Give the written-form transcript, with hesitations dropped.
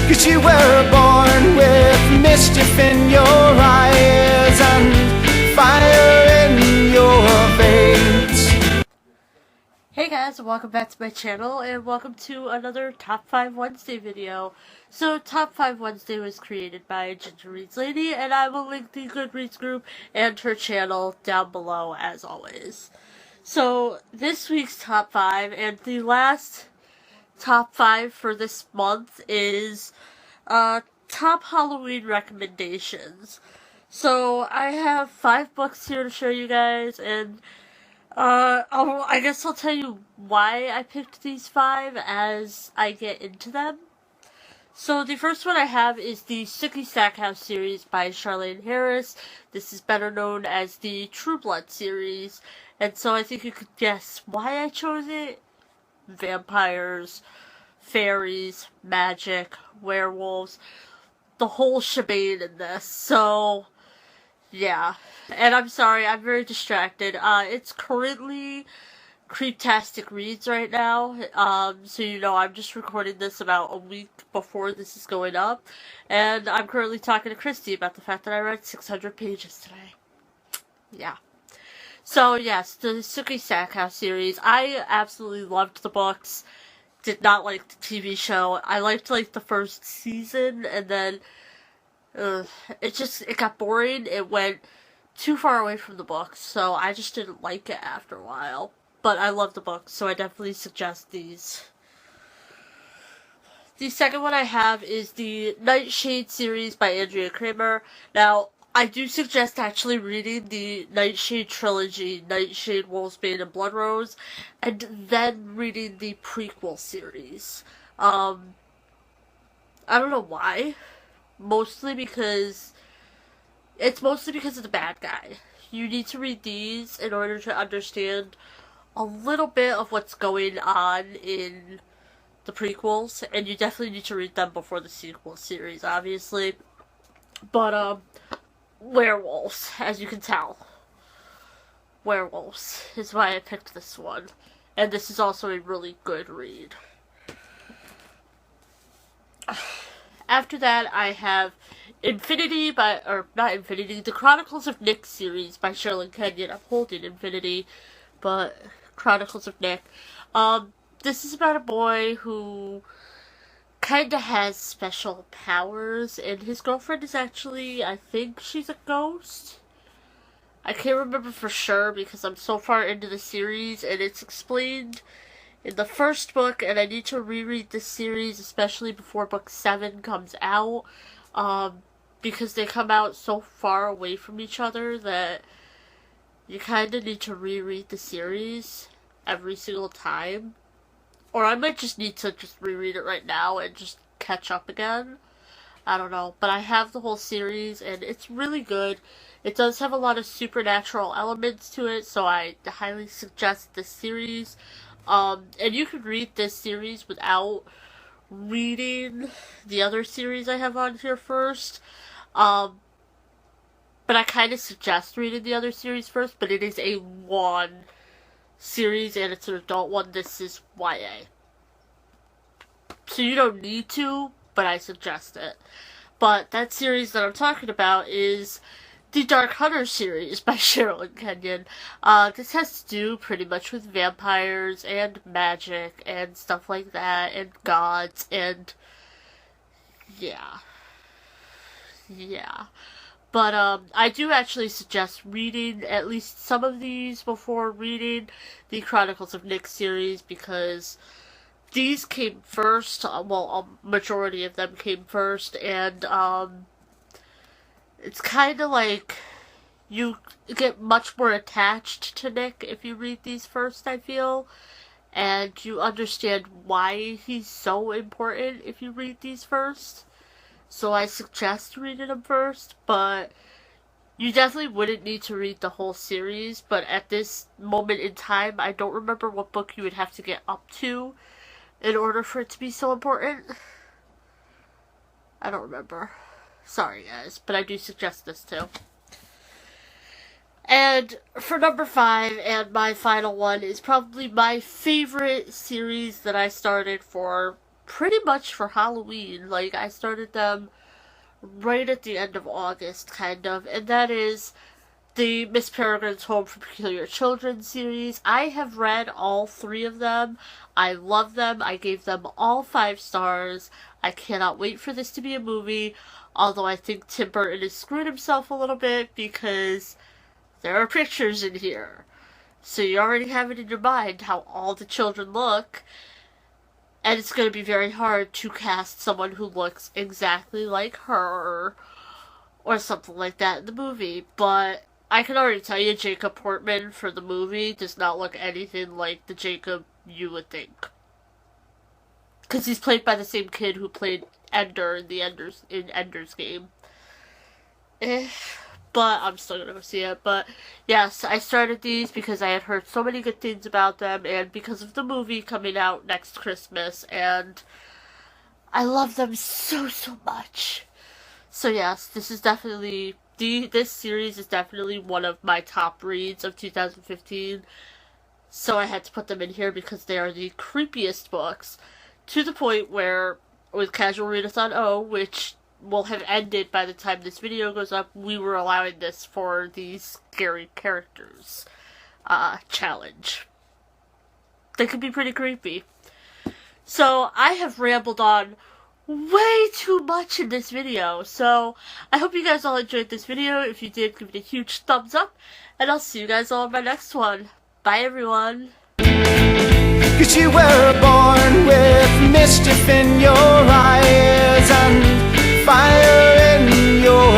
'Cause you were born with mischief in your eyes and fire in your veins. Hey guys, and welcome back to my channel, and welcome to another Top 5 Wednesday video. So, Top 5 Wednesday was created by Ginger Reads Lady, and I will link the Goodreads group and her channel down below as always. So, this week's Top 5, and the last Top 5 for this month is top Halloween recommendations. So, I have 5 books here to show you guys, and I guess I'll tell you why I picked these 5 as I get into them. So the first one I have is the Sookie Stackhouse series by Charlaine Harris. This is better known as the True Blood series, and so I think you could guess why I chose it. Vampires, fairies, magic, werewolves, the whole shebang in this. So yeah, and I'm sorry, I'm very distracted. It's currently Creeptastic Reads right now, so you know, I'm just recording this about a week before this is going up, and I'm currently talking to Christy about the fact that I read 600 pages today. Yeah. So, yes, the Sookie Stackhouse series, I absolutely loved the books, did not like the TV show. I liked, the first season, and then it got boring. It went too far away from the books, so I just didn't like it after a while. But I love the books, so I definitely suggest these. The second one I have is the Nightshade series by Andrea Kramer. Now, I do suggest actually reading the Nightshade Trilogy, Nightshade, Wolfsbane, and Bloodrose, and then reading the prequel series. I don't know why. Mostly because of the bad guy. You need to read these in order to understand a little bit of what's going on in the prequels, and you definitely need to read them before the sequel series, obviously. But, werewolves, as you can tell. Werewolves is why I picked this one. And this is also a really good read. After that, I have the Chronicles of Nick series by Sherlyn Kenyon. I'm holding Infinity, but Chronicles of Nick. This is about a boy who kinda has special powers, and his girlfriend is actually, I think she's a ghost? I can't remember for sure because I'm so far into the series, and it's explained in the first book, and I need to reread this series, especially before book 7 comes out, because they come out so far away from each other that you kinda need to reread the series every single time. Or I might just need to just reread it right now and just catch up again. I don't know, but I have the whole series, and it's really good. It does have a lot of supernatural elements to it, so I highly suggest this series. And you can read this series without reading the other series I have on here first. But I kind of suggest reading the other series first, but it is a long series, and it's an adult one. This is YA. So you don't need to, but I suggest it. But that series that I'm talking about is the Dark Hunter series by Sherlyn Kenyon. This has to do pretty much with vampires and magic and stuff like that, and gods, and yeah. But, I do actually suggest reading at least some of these before reading the Chronicles of Nick series, because these came first. Well, a majority of them came first, and, it's kind of like you get much more attached to Nick if you read these first, I feel. And you understand why he's so important if you read these first. So I suggest reading them first, but you definitely wouldn't need to read the whole series. But at this moment in time, I don't remember what book you would have to get up to in order for it to be so important. I don't remember. Sorry guys, but I do suggest this too. And for number 5, and my final one, is probably my favorite series that I started for pretty much for Halloween. Like, I started them right at the end of August, kind of, and that is the Miss Peregrine's Home for Peculiar Children series. I have read all 3 of them. I love them. I gave them all 5 stars. I cannot wait for this to be a movie, although I think Tim Burton has screwed himself a little bit because there are pictures in here. So you already have it in your mind how all the children look, and it's going to be very hard to cast someone who looks exactly like her or something like that in the movie. But I can already tell you Jacob Portman for the movie does not look anything like the Jacob you would think. Because he's played by the same kid who played Ender in Ender's Game. But I'm still gonna go see it. But yes, I started these because I had heard so many good things about them, and because of the movie coming out next Christmas, and I love them so much. So yes, this is definitely this series is definitely one of my top reads of 2015. So I had to put them in here because they are the creepiest books, to the point where with Casual Readathon O, which will have ended by the time this video goes up, we were allowing this for the scary characters challenge. They can be pretty creepy. So I have rambled on way too much in this video, so I hope you guys all enjoyed this video. If you did, give it a huge thumbs up, and I'll see you guys all in my next one. Bye everyone. 'Cause you were born with mischief in your eyes and fire in your